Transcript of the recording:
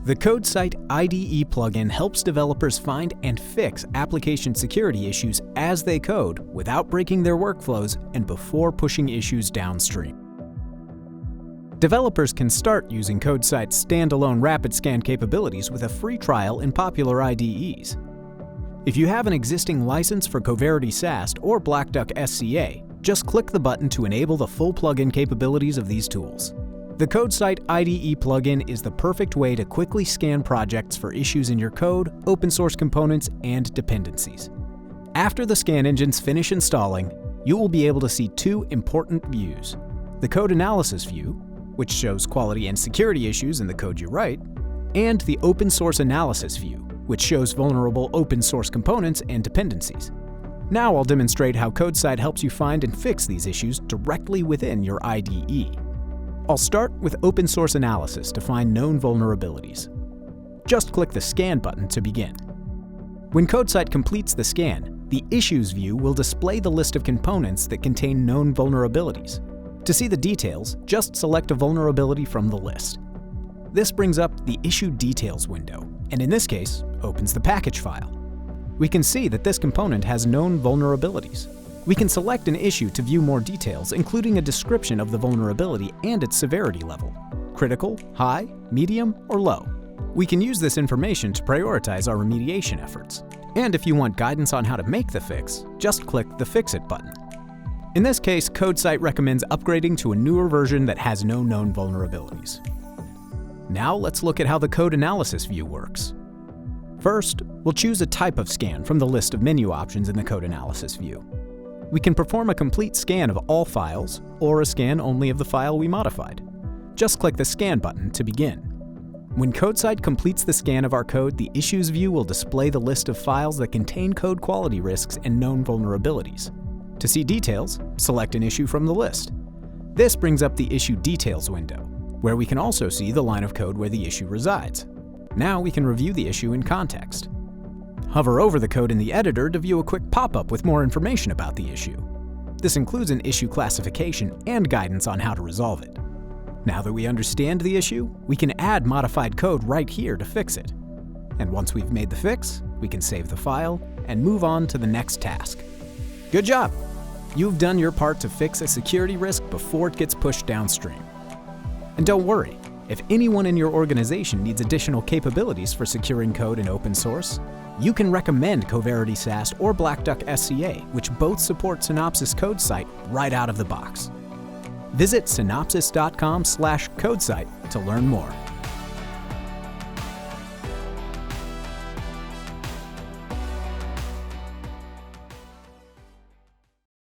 The CodeSite IDE plugin helps developers find and fix application security issues as they code without breaking their workflows and before pushing issues downstream. Developers can start using CodeSite's standalone rapid scan capabilities with a free trial in popular IDEs. If you have an existing license for Coverity SAST or Black Duck SCA, just click the button to enable the full plugin capabilities of these tools. The CodeSite IDE plugin is the perfect way to quickly scan projects for issues in your code, open source components, and dependencies. After the scan engines finish installing, you will be able to see two important views: the code analysis view, which shows quality and security issues in the code you write, and the open source analysis view, which shows vulnerable open source components and dependencies. Now I'll demonstrate how CodeSite helps you find and fix these issues directly within your IDE. I'll start with open source analysis to find known vulnerabilities. Just click the Scan button to begin. When CodeSite completes the scan, the Issues view will display the list of components that contain known vulnerabilities. To see the details, just select a vulnerability from the list. This brings up the Issue Details window, and in this case, opens the package file. We can see that this component has known vulnerabilities. We can select an issue to view more details, including a description of the vulnerability and its severity level: critical, high, medium, or low. We can use this information to prioritize our remediation efforts. And if you want guidance on how to make the fix, just click the Fix It button. In this case, CodeSite recommends upgrading to a newer version that has no known vulnerabilities. Now let's look at how the code analysis view works. First, we'll choose a type of scan from the list of menu options in the code analysis view. We can perform a complete scan of all files, or a scan only of the file we modified. Just click the Scan button to begin. When CodeSite completes the scan of our code, the Issues view will display the list of files that contain code quality risks and known vulnerabilities. To see details, select an issue from the list. This brings up the Issue Details window, where we can also see the line of code where the issue resides. Now we can review the issue in context. Hover over the code in the editor to view a quick pop-up with more information about the issue. This includes an issue classification and guidance on how to resolve it. Now that we understand the issue, we can add modified code right here to fix it. And once we've made the fix, we can save the file and move on to the next task. Good job! You've done your part to fix a security risk before it gets pushed downstream. And don't worry, if anyone in your organization needs additional capabilities for securing code in open source, you can recommend Coverity SAST or Black Duck SCA, which both support Synopsys CodeSite right out of the box. Visit synopsys.com/codesite to learn more.